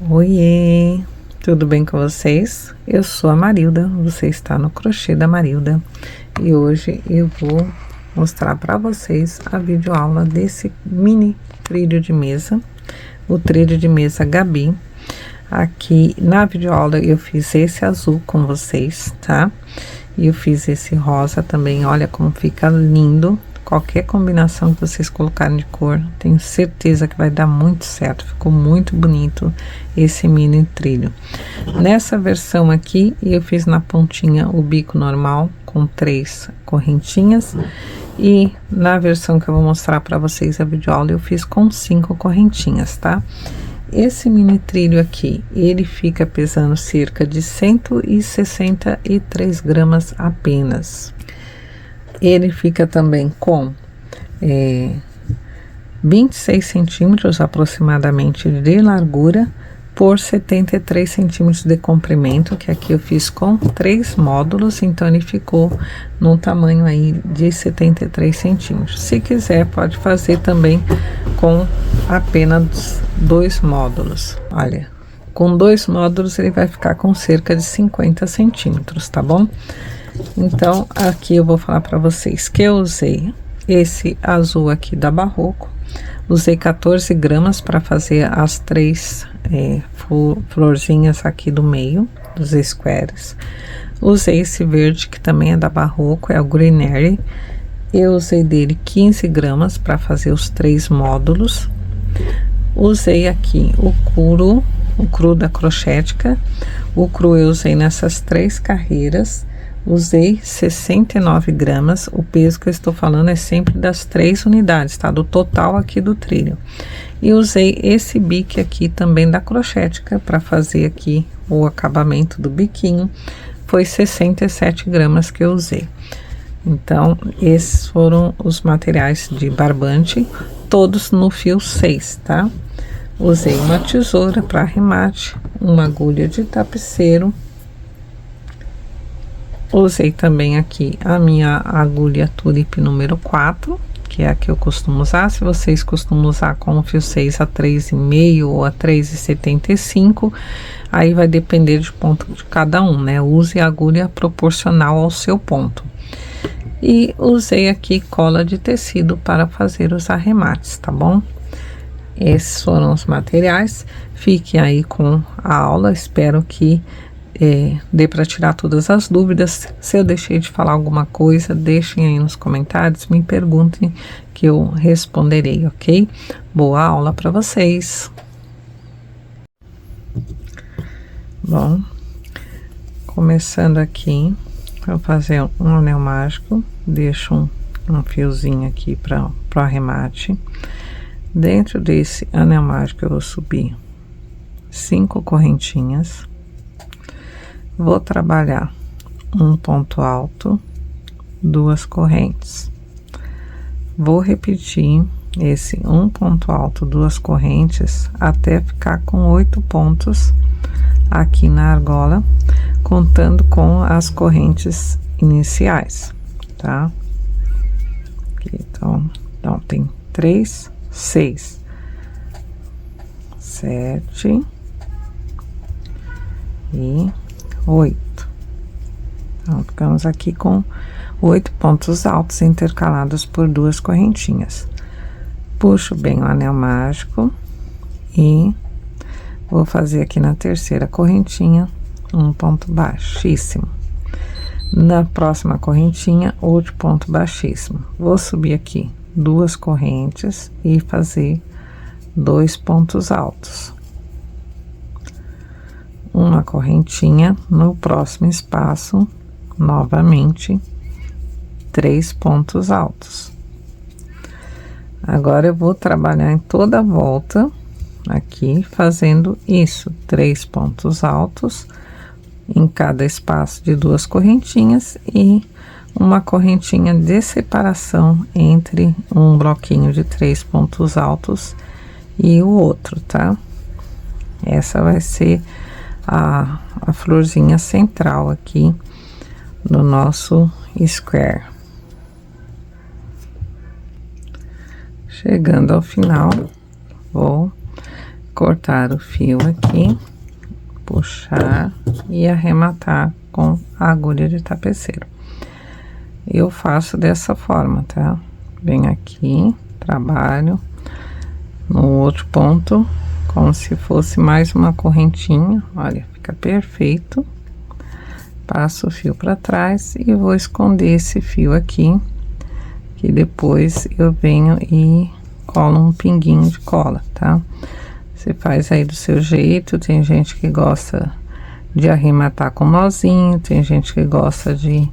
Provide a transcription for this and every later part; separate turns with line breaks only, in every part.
Oiê, tudo bem com vocês? Eu sou a Marilda, você está no Crochê da Marilda e hoje eu vou mostrar para vocês a videoaula desse mini trilho de mesa, o trilho de mesa Gabi. Aqui na videoaula eu fiz esse azul com vocês, tá? E eu fiz esse rosa também, olha como fica lindo. Qualquer combinação que vocês colocarem de cor, tenho certeza que vai dar muito certo. Ficou muito bonito esse mini trilho. Nessa versão aqui, eu fiz na pontinha o bico normal com 3 correntinhas. E na versão que eu vou mostrar para vocês a videoaula, eu fiz com 5 correntinhas, tá? Esse mini trilho aqui, ele fica pesando cerca de 163 gramas apenas. Ele fica também com 26 centímetros aproximadamente de largura por 73 centímetros de comprimento, que aqui eu fiz com 3 módulos, então ele ficou num tamanho aí de 73 centímetros. Se quiser, pode fazer também com apenas 2 módulos. Olha, com 2 módulos ele vai ficar com cerca de 50 centímetros, tá bom? Então, aqui eu vou falar para vocês que eu usei esse azul aqui da Barroco, usei 14 gramas para fazer as 3 florzinhas aqui do meio, dos squares. Usei esse verde que também é da Barroco, é o Greenery, eu usei dele 15 gramas para fazer os 3 módulos. Usei aqui o cru da Crochetica, o cru eu usei nessas 3 carreiras. Usei 69 gramas, o peso que eu estou falando é sempre das 3 unidades, tá? Do total aqui do trilho. E usei esse bique aqui também da Crochetica para fazer aqui o acabamento do biquinho, foi 67 gramas que eu usei. Então, esses foram os materiais de barbante, todos no fio 6, tá? Usei uma tesoura para arremate, uma agulha de tapeceiro. Usei também aqui a minha agulha Tulip número 4, que é a que eu costumo usar. Se vocês costumam usar com o fio 6 a 3,5 ou a 3,75, aí vai depender de ponto de cada um, né? Use a agulha proporcional ao seu ponto. E usei aqui cola de tecido para fazer os arremates, tá bom? Esses foram os materiais. Fiquem aí com a aula, espero que dê para tirar todas as dúvidas. Se eu deixei de falar alguma coisa, deixem aí nos comentários, me perguntem que eu responderei, ok? Boa aula para vocês! Bom, começando aqui, vou fazer um anel mágico, deixo um fiozinho aqui para o arremate. Dentro desse anel mágico eu vou subir 5 correntinhas. Vou trabalhar um ponto alto, 2 correntes. Vou repetir esse um ponto alto, 2 correntes, até ficar com 8 pontos aqui na argola, contando com as correntes iniciais, tá? Aqui, então tem 3, 6, 7 e 8. Então, ficamos aqui com 8 pontos altos intercalados por 2 correntinhas. Puxo bem o anel mágico e vou fazer aqui na terceira correntinha um ponto baixíssimo. Na próxima correntinha, outro ponto baixíssimo. Vou subir aqui 2 correntes e fazer 2 pontos altos. Uma correntinha, no próximo espaço, novamente, 3 pontos altos. Agora, eu vou trabalhar em toda a volta, aqui, fazendo isso, 3 pontos altos, em cada espaço de 2 correntinhas, e uma correntinha de separação entre um bloquinho de 3 pontos altos e o outro, tá? Essa vai ser a florzinha central aqui no nosso square. Chegando ao final, vou cortar o fio aqui, puxar e arrematar com a agulha de tapeceiro. Eu faço dessa forma, tá? Venho aqui, trabalho no outro ponto, como se fosse mais uma correntinha, olha, fica perfeito. Passo o fio para trás e vou esconder esse fio aqui, que depois eu venho e colo um pinguinho de cola, tá? Você faz aí do seu jeito, tem gente que gosta de arrematar com nozinho, tem gente que gosta de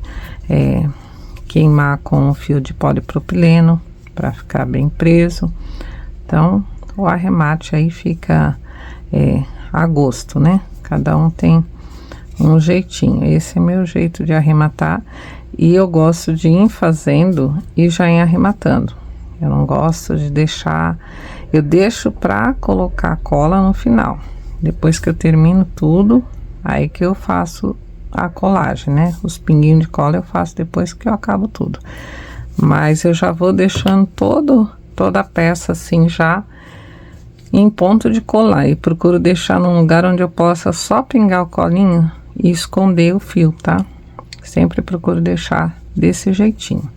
queimar com o fio de polipropileno para ficar bem preso. Então, o arremate aí fica a gosto, né? Cada um tem um jeitinho. Esse é meu jeito de arrematar e eu gosto de ir fazendo e já ir arrematando. Eu não gosto de deixar, eu deixo pra colocar a cola no final. Depois que eu termino tudo, aí que eu faço a colagem, né? Os pinguinhos de cola eu faço depois que eu acabo tudo. Mas eu já vou deixando toda a peça assim já em ponto de colar. E procuro deixar num lugar onde eu possa só pingar o colinho e esconder o fio, tá? Sempre procuro deixar desse jeitinho.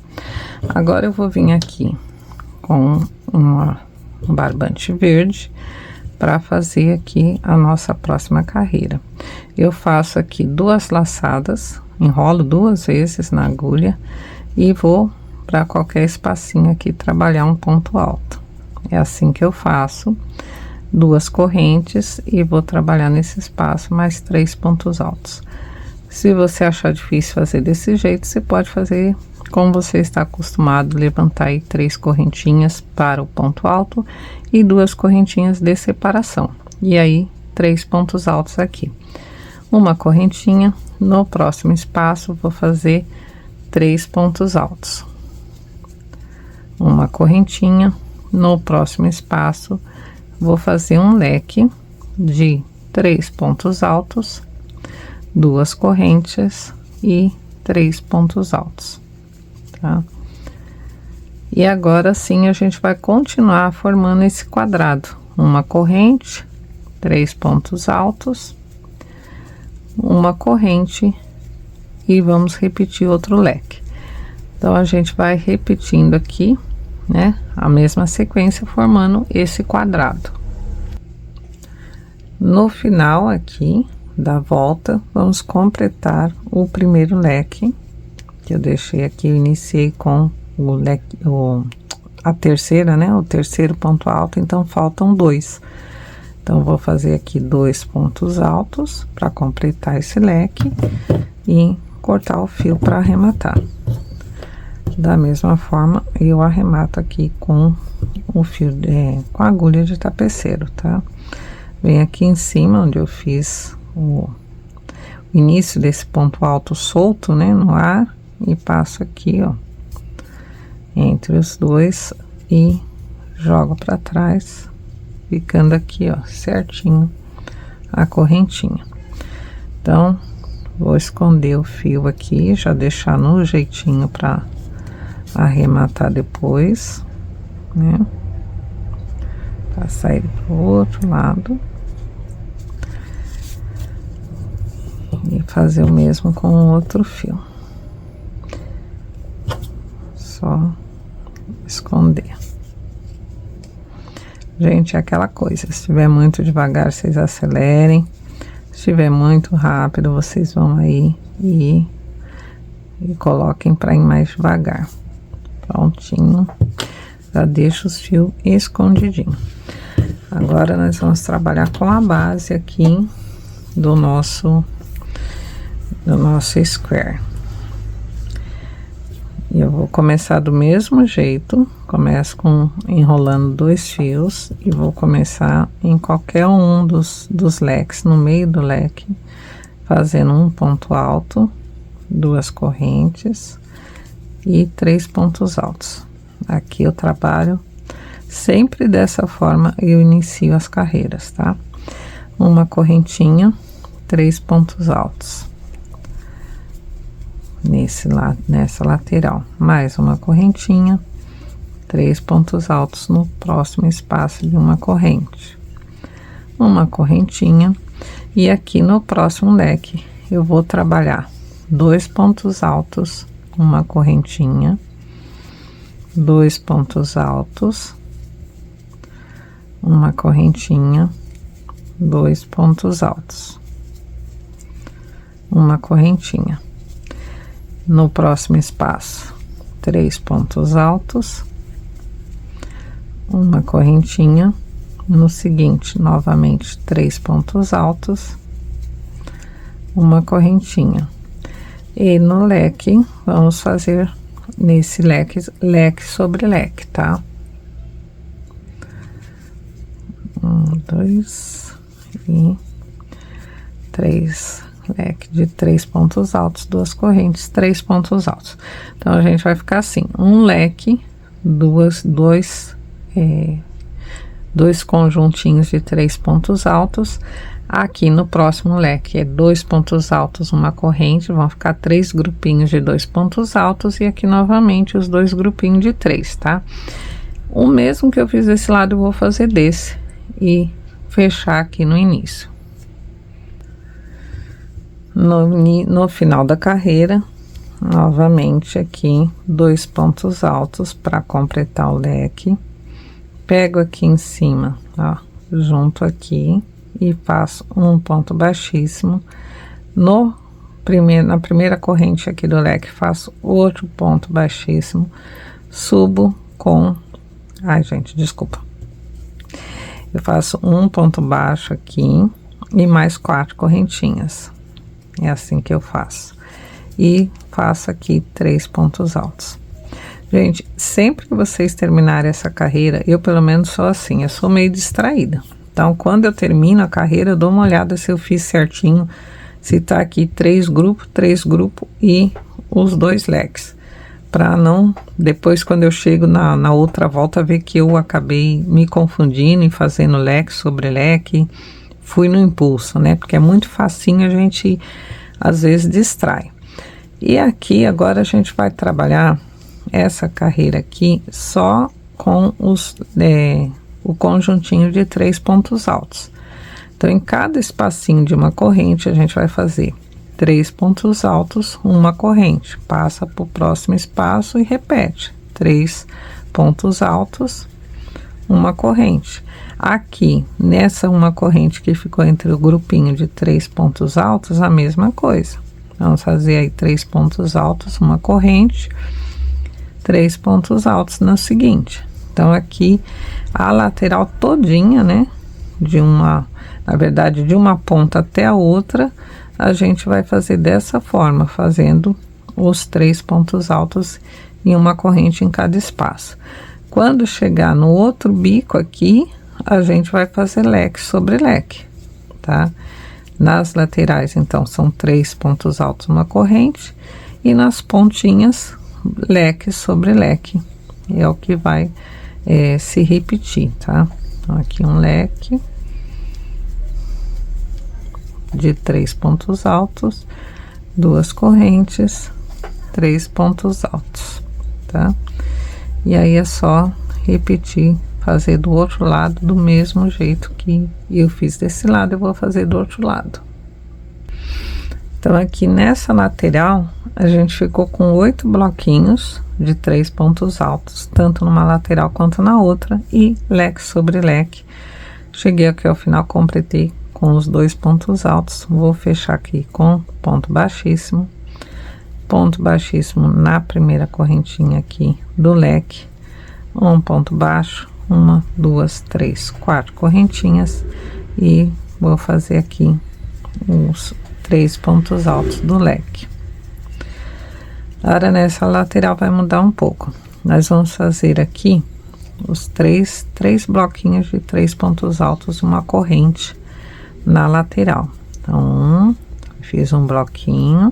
Agora eu vou vir aqui com um barbante verde para fazer aqui a nossa próxima carreira. Eu faço aqui 2 laçadas, enrolo 2 vezes na agulha e vou para qualquer espacinho aqui trabalhar um ponto alto. É assim que eu faço, 2 correntes e vou trabalhar nesse espaço mais 3 pontos altos. Se você achar difícil fazer desse jeito, você pode fazer como você está acostumado, levantar aí 3 correntinhas para o ponto alto e 2 correntinhas de separação. E aí, 3 pontos altos aqui. Uma correntinha, no próximo espaço vou fazer 3 pontos altos. Uma correntinha, no próximo espaço vou fazer um leque de 3 pontos altos, 2 correntes e 3 pontos altos. Tá? E agora sim a gente vai continuar formando esse quadrado. Uma corrente, 3 pontos altos, uma corrente e vamos repetir outro leque. Então a gente vai repetindo aqui, né, a mesma sequência formando esse quadrado. No final aqui da volta, vamos completar o primeiro leque que eu deixei aqui. Eu iniciei com o leque, a terceira, né, o terceiro ponto alto, então faltam 2. Então vou fazer aqui 2 pontos altos para completar esse leque e cortar o fio para arrematar. Da mesma forma eu arremato aqui com o fio com a agulha de tapeceiro, tá? Vem aqui em cima onde eu fiz o início desse ponto alto solto, né, no ar, e passo aqui, ó, entre os dois e jogo para trás, ficando aqui, ó, certinho a correntinha. Então vou esconder o fio aqui, já deixar no jeitinho para arrematar depois, né? Passar ele pro outro lado e fazer o mesmo com o outro fio. Só esconder. Gente, é aquela coisa, se estiver muito devagar, vocês acelerem. Se estiver muito rápido, vocês vão aí e coloquem para ir mais devagar. Prontinho. Já deixo os fios escondidinhos. Agora nós vamos trabalhar com a base aqui do nosso square. E eu vou começar do mesmo jeito, começo enrolando 2 fios e vou começar em qualquer um dos leques, no meio do leque, fazendo um ponto alto, 2 correntes e 3 pontos altos. Aqui eu trabalho sempre dessa forma, eu inicio as carreiras, tá? Uma correntinha, 3 pontos altos. Nessa lateral, mais uma correntinha, 3 pontos altos no próximo espaço de uma corrente, uma correntinha, e aqui no próximo leque eu vou trabalhar 2 pontos altos, uma correntinha, 2 pontos altos, uma correntinha, 2 pontos altos, uma correntinha. No próximo espaço, 3 pontos altos, uma correntinha. No seguinte, novamente 3 pontos altos, uma correntinha. E no leque, vamos fazer nesse leque sobre leque, tá? 1, 2 e 3. Leque de 3 pontos altos, 2 correntes, 3 pontos altos. Então a gente vai ficar assim: um leque, dois conjuntinhos de 3 pontos altos. Aqui no próximo leque é 2 pontos altos, uma corrente, vão ficar 3 grupinhos de 2 pontos altos, e aqui novamente os 2 grupinhos de 3, tá? O mesmo que eu fiz desse lado eu vou fazer desse e fechar aqui no início. No final da carreira, novamente aqui 2 pontos altos para completar o leque. Pego aqui em cima, ó, junto aqui, e faço um ponto baixíssimo. Na primeira corrente aqui do leque, faço outro ponto baixíssimo, subo com, ai gente, desculpa, eu faço um ponto baixo aqui e mais 4 correntinhas. É assim que eu faço. E faço aqui 3 pontos altos. Gente, sempre que vocês terminarem essa carreira, eu pelo menos sou assim, eu sou meio distraída. Então, quando eu termino a carreira, eu dou uma olhada se eu fiz certinho, se tá aqui 3 grupos e os 2 leques. Para não, depois quando eu chego na outra volta, ver que eu acabei me confundindo e fazendo leque sobre leque. Fui no impulso, né? Porque é muito facinho, a gente às vezes distrai. E aqui agora a gente vai trabalhar essa carreira aqui só com o conjuntinho de 3 pontos altos. Então, em cada espacinho de uma corrente, a gente vai fazer 3 pontos altos, uma corrente. Passa para o próximo espaço e repete. 3 pontos altos, uma corrente. Aqui, nessa uma corrente que ficou entre o grupinho de 3 pontos altos, a mesma coisa. Vamos fazer aí 3 pontos altos, uma corrente, 3 pontos altos na seguinte. Então, aqui, a lateral todinha, né, na verdade, de uma ponta até a outra, a gente vai fazer dessa forma, fazendo os 3 pontos altos em uma corrente em cada espaço. Quando chegar no outro bico aqui, a gente vai fazer leque sobre leque, tá? Nas laterais, então, são 3 pontos altos, uma corrente, e nas pontinhas, leque sobre leque. É o que vai se repetir, tá? Então, aqui um leque de 3 pontos altos, 2 correntes, 3 pontos altos, tá? E aí é só repetir, fazer do outro lado do mesmo jeito que eu fiz desse lado, eu vou fazer do outro lado. Então, aqui nessa lateral, a gente ficou com 8 bloquinhos de 3 pontos altos, tanto numa lateral quanto na outra, e leque sobre leque. Cheguei aqui ao final, completei com os 2 pontos altos. Vou fechar aqui com ponto baixíssimo na primeira correntinha aqui do leque, um ponto baixo, 1, 2, 3, 4 correntinhas, e vou fazer aqui os 3 pontos altos do leque. Agora, nessa lateral vai mudar um pouco. Nós vamos fazer aqui os três bloquinhos de 3 pontos altos, uma corrente na lateral. Então, fiz um bloquinho,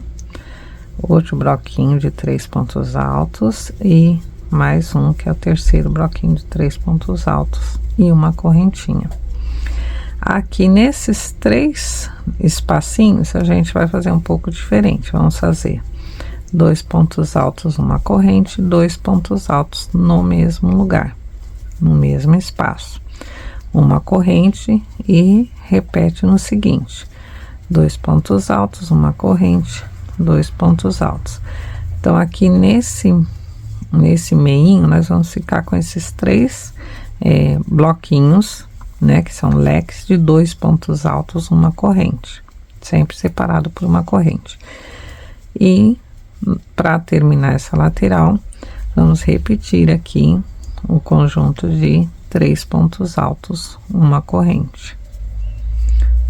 outro bloquinho de 3 pontos altos e mais um, que é o terceiro bloquinho de 3 pontos altos e uma correntinha. Aqui nesses 3 espacinhos, a gente vai fazer um pouco diferente. Vamos fazer 2 pontos altos, uma corrente, 2 pontos altos no mesmo lugar, no mesmo espaço, uma corrente e repete no seguinte: 2 pontos altos, uma corrente, 2 pontos altos. Então aqui nesse meinho nós vamos ficar com esses 3 bloquinhos, né, que são leques de 2 pontos altos, uma corrente, sempre separado por uma corrente. E para terminar essa lateral, vamos repetir aqui o conjunto de 3 pontos altos, uma corrente.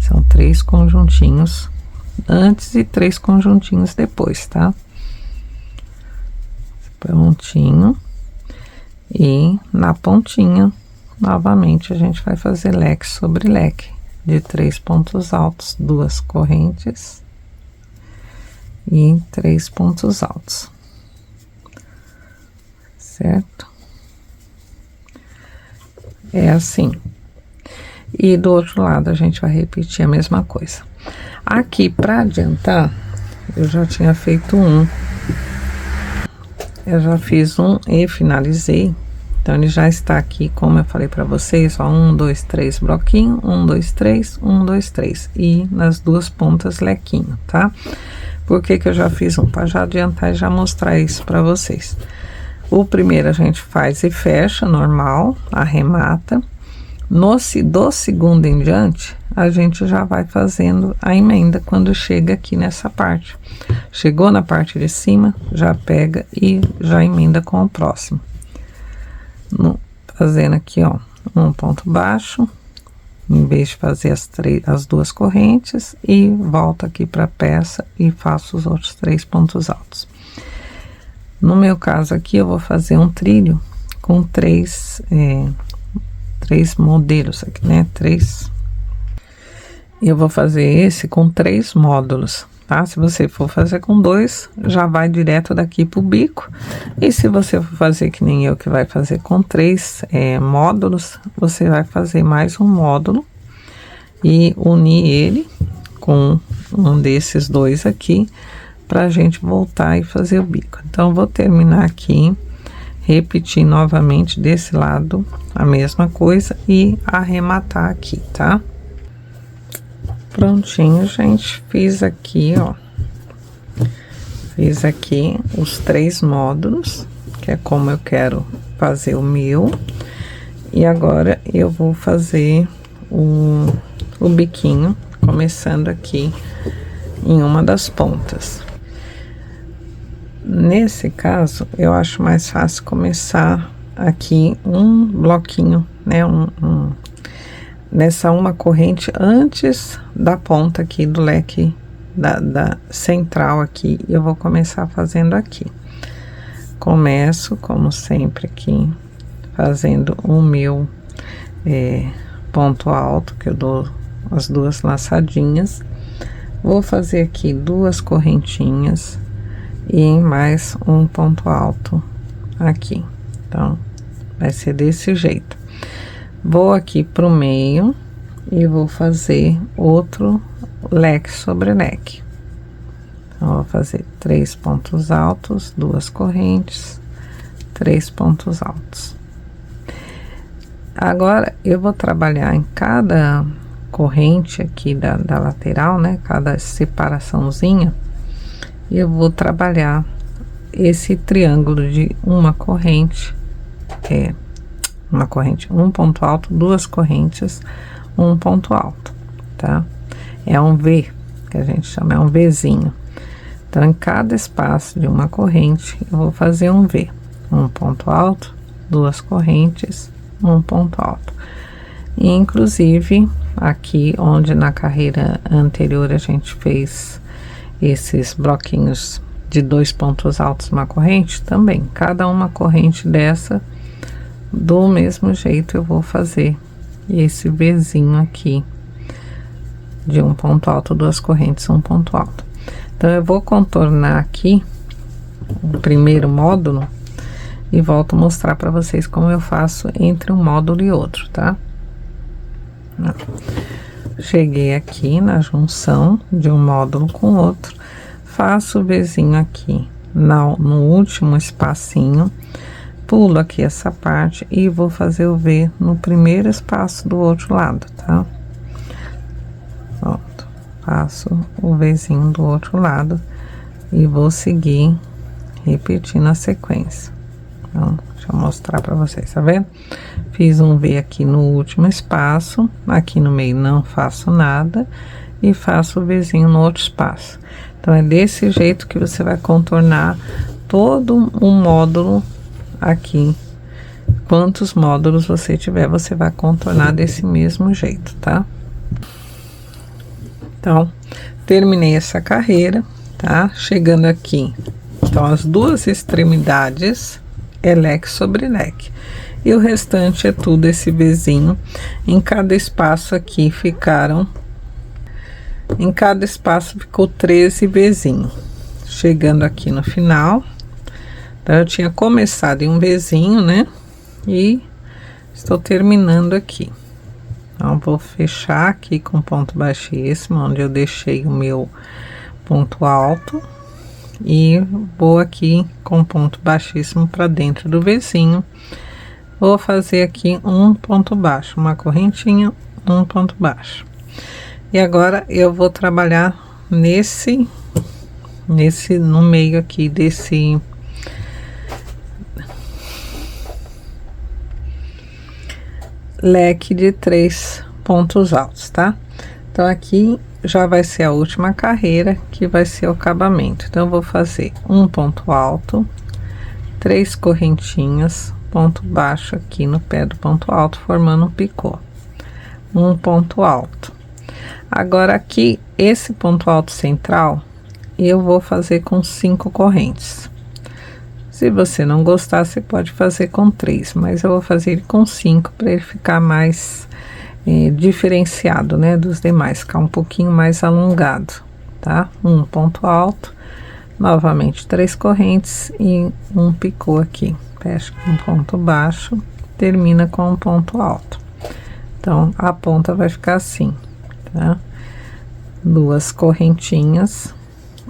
São 3 conjuntinhos antes e 3 conjuntinhos depois, tá? Prontinho. E na pontinha, novamente, a gente vai fazer leque sobre leque de 3 pontos altos, 2 correntes e 3 pontos altos, certo? É assim. E do outro lado a gente vai repetir a mesma coisa. Aqui para adiantar, eu já tinha feito um. Eu já fiz um e finalizei. Então ele já está aqui, como eu falei para vocês, ó, 1, 2, 3 bloquinho, 1, 2, 3, 1, 2, 3. E nas duas pontas lequinho, tá? Por que que eu já fiz um? Para já adiantar e já mostrar isso para vocês. O primeiro a gente faz e fecha, normal, arremata. Do segundo em diante, a gente já vai fazendo a emenda quando chega aqui nessa parte. Chegou na parte de cima, já pega e já emenda com o próximo. Fazendo aqui, ó, um ponto baixo, em vez de fazer as duas correntes, e volto aqui para a peça e faço os outros 3 pontos altos. No meu caso aqui, eu vou fazer um trilho com 3 modelos aqui, né? 3. E eu vou fazer esse com 3 módulos, tá? Se você for fazer com 2, já vai direto daqui pro bico. E se você for fazer que nem eu, que vai fazer com 3 módulos, você vai fazer mais um módulo e unir ele com um desses 2 aqui, pra gente voltar e fazer o bico. Então, eu vou terminar aqui, repetir novamente desse lado a mesma coisa e arrematar aqui, tá? Prontinho, gente. Fiz aqui, ó. Fiz aqui os 3 módulos, que é como eu quero fazer o meu. E agora eu vou fazer o biquinho, começando aqui em uma das pontas. Nesse caso, eu acho mais fácil começar aqui um bloquinho, né? Nessa uma corrente antes da ponta aqui do leque da central aqui. Eu vou começar fazendo aqui. Começo, como sempre, aqui, fazendo o meu ponto alto, que eu dou as 2 laçadinhas. Vou fazer aqui 2 correntinhas e mais um ponto alto aqui. Então, vai ser desse jeito. Vou aqui pro meio e vou fazer outro leque sobre leque. Então, vou fazer 3 pontos altos, 2 correntes, 3 pontos altos. Agora, eu vou trabalhar em cada corrente aqui da lateral, né? Cada separaçãozinha. E eu vou trabalhar esse triângulo de uma corrente, um ponto alto, 2 correntes, um ponto alto, tá? É um V, que a gente chama, é um Vzinho. Então, em cada espaço de uma corrente, eu vou fazer um V. Um ponto alto, 2 correntes, um ponto alto. E, inclusive, aqui onde na carreira anterior a gente fez esses bloquinhos de 2 pontos altos, uma corrente, também, cada uma corrente dessa, do mesmo jeito eu vou fazer esse Vzinho aqui, de um ponto alto, 2 correntes, um ponto alto. Então, eu vou contornar aqui o primeiro módulo e volto a mostrar para vocês como eu faço entre um módulo e outro, tá? Cheguei aqui na junção de um módulo com outro, faço o Vzinho aqui no último espacinho, pulo aqui essa parte e vou fazer o V no primeiro espaço do outro lado, tá? faço o Vzinho do outro lado e vou seguir repetindo a sequência. Então, deixa eu mostrar pra vocês, tá vendo? Fiz um V aqui no último espaço, aqui no meio não faço nada e faço o Vzinho no outro espaço. Então, é desse jeito que você vai contornar todo um módulo aqui. Quantos módulos você tiver, você vai contornar desse mesmo jeito, tá? Então, terminei essa carreira, tá? Chegando aqui, então, as duas extremidades é leque sobre leque. E o restante é tudo esse Vzinho. Em cada espaço aqui ficaram... Em cada espaço ficou 13 Vzinho. Chegando aqui no final... Então, eu tinha começado em um Vzinho, né? E estou terminando aqui. Então, vou fechar aqui com ponto baixíssimo, onde eu deixei o meu ponto alto. E vou aqui com ponto baixíssimo para dentro do Vzinho. Vou fazer aqui um ponto baixo, uma correntinha, um ponto baixo. E agora eu vou trabalhar no meio aqui desse... leque de 3 pontos altos, tá? Então, aqui já vai ser a última carreira, que vai ser o acabamento. Então, eu vou fazer um ponto alto, 3 correntinhas, ponto baixo aqui no pé do ponto alto, formando um picô. Um ponto alto. Agora, aqui, esse ponto alto central, eu vou fazer com 5 correntes. Se você não gostar, você pode fazer com 3, mas eu vou fazer ele com 5 para ele ficar mais diferenciado, né, dos demais, ficar um pouquinho mais alongado, tá? Um ponto alto, novamente 3 correntes e um picô aqui. Fecha com um ponto baixo, termina com um ponto alto. Então, a ponta vai ficar assim, tá? 2 correntinhas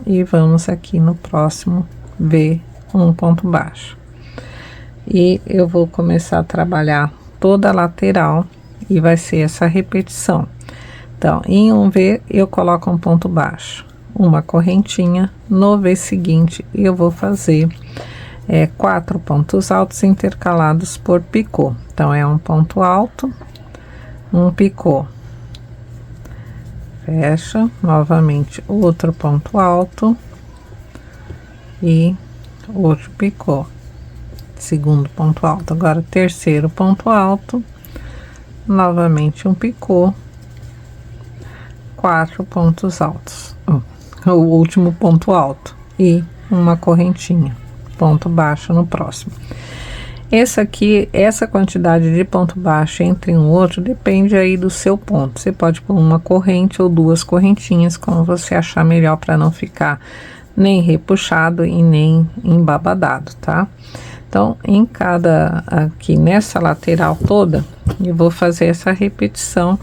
e vamos aqui no próximo ver um ponto baixo. E eu vou começar a trabalhar toda a lateral e vai ser essa repetição. Então, em um V eu coloco um ponto baixo, uma correntinha. No V seguinte eu vou fazer 4 pontos altos intercalados por picô. Então, é um ponto alto, um picô, fecha, novamente outro ponto alto e outro picô, segundo ponto alto. Agora, terceiro ponto alto, novamente um picô, 4 pontos altos, o último ponto alto e uma correntinha, ponto baixo no próximo. Essa quantidade de ponto baixo entre um outro depende aí do seu ponto. Você pode pôr uma corrente ou 2 correntinhas, como você achar melhor, para não ficar nem repuxado e nem embabadado, tá? Então, aqui nessa lateral toda, eu vou fazer essa repetição,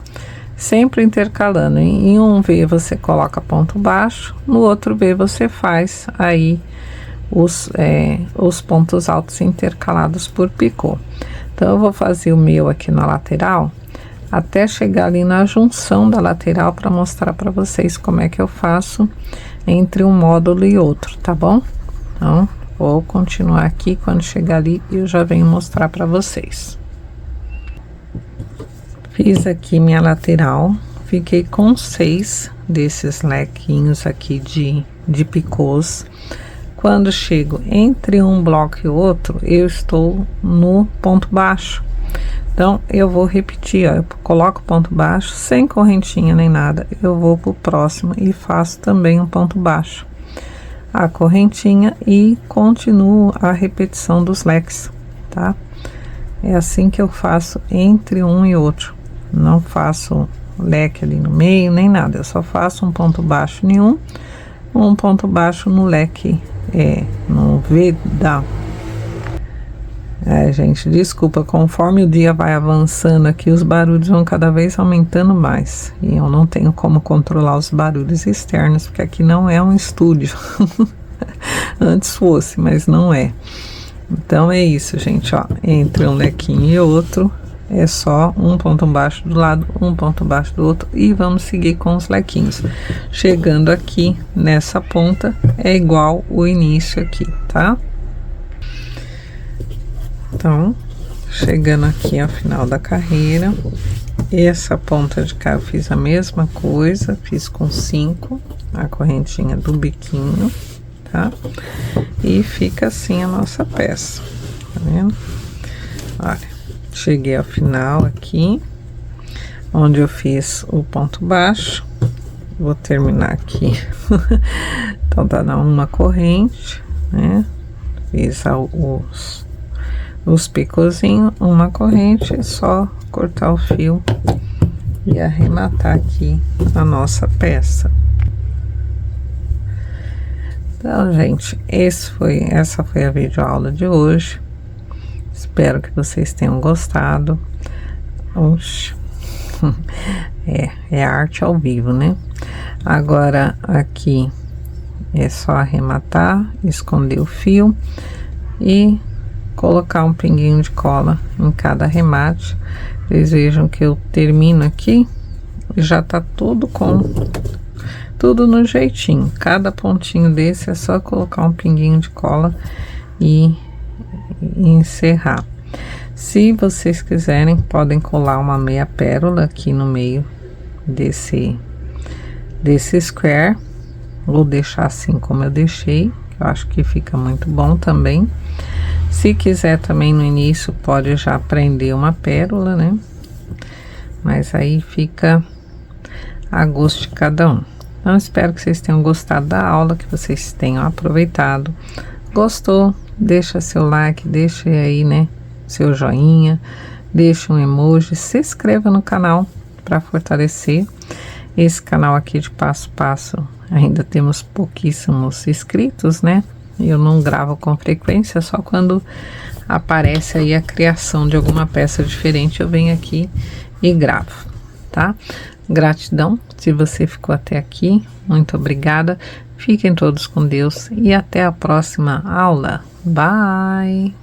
sempre intercalando. Em um V você coloca ponto baixo, no outro V você faz aí os pontos altos intercalados por picô. Então, eu vou fazer o meu aqui na lateral, até chegar ali na junção da lateral, para mostrar para vocês como é que eu faço entre um módulo e outro, tá bom? Então, vou continuar aqui, quando chegar ali eu já venho mostrar para vocês. Fiz aqui minha lateral, fiquei com 6 desses lequinhos aqui de picôs. Quando chego entre um bloco e outro, eu estou no ponto baixo. Então, eu vou repetir, ó, eu coloco ponto baixo, sem correntinha nem nada, eu vou pro próximo e faço também um ponto baixo, a correntinha, e continuo a repetição dos leques, tá? É assim que eu faço entre um e outro, não faço leque ali no meio, nem nada, eu só faço um ponto baixo em um ponto baixo no leque, no V da... gente, desculpa, conforme o dia vai avançando aqui, os barulhos vão cada vez aumentando mais. E eu não tenho como controlar os barulhos externos, porque aqui não é um estúdio. Antes fosse, mas não é. Então, é isso, gente, ó. Entre um lequinho e outro, é só um ponto baixo do lado, um ponto baixo do outro, e vamos seguir com os lequinhos. Chegando aqui nessa ponta, é igual o início aqui, tá? Então, chegando aqui ao final da carreira, essa ponta de cá eu fiz a mesma coisa, fiz com 5, a correntinha do biquinho, tá? E fica assim a nossa peça, tá vendo? Olha, cheguei ao final aqui, onde eu fiz o ponto baixo. Vou terminar aqui. Então tá dando uma corrente, né? Fiz os picozinhos, uma corrente, é só cortar o fio e arrematar aqui a nossa peça. Então, gente, essa foi a videoaula de hoje. Espero que vocês tenham gostado. Oxe, é arte ao vivo, né? Agora aqui é só arrematar, esconder o fio e colocar um pinguinho de cola em cada arremate. Vocês vejam que eu termino aqui e já tá tudo no jeitinho. Cada pontinho desse é só colocar um pinguinho de cola e encerrar. Se vocês quiserem, podem colar uma meia pérola aqui no meio desse square, ou deixar assim como eu deixei, que eu acho que fica muito bom também. Se quiser também no início, pode já prender uma pérola, né? Mas aí fica a gosto de cada um. Então, espero que vocês tenham gostado da aula, que vocês tenham aproveitado. Gostou? Deixa seu like, deixa aí, né, seu joinha, deixa um emoji, se inscreva no canal para fortalecer esse canal aqui de passo a passo. Ainda temos pouquíssimos inscritos, né? Eu não gravo com frequência, só quando aparece aí a criação de alguma peça diferente, eu venho aqui e gravo, tá? Gratidão, se você ficou até aqui, muito obrigada. Fiquem todos com Deus e até a próxima aula. Bye!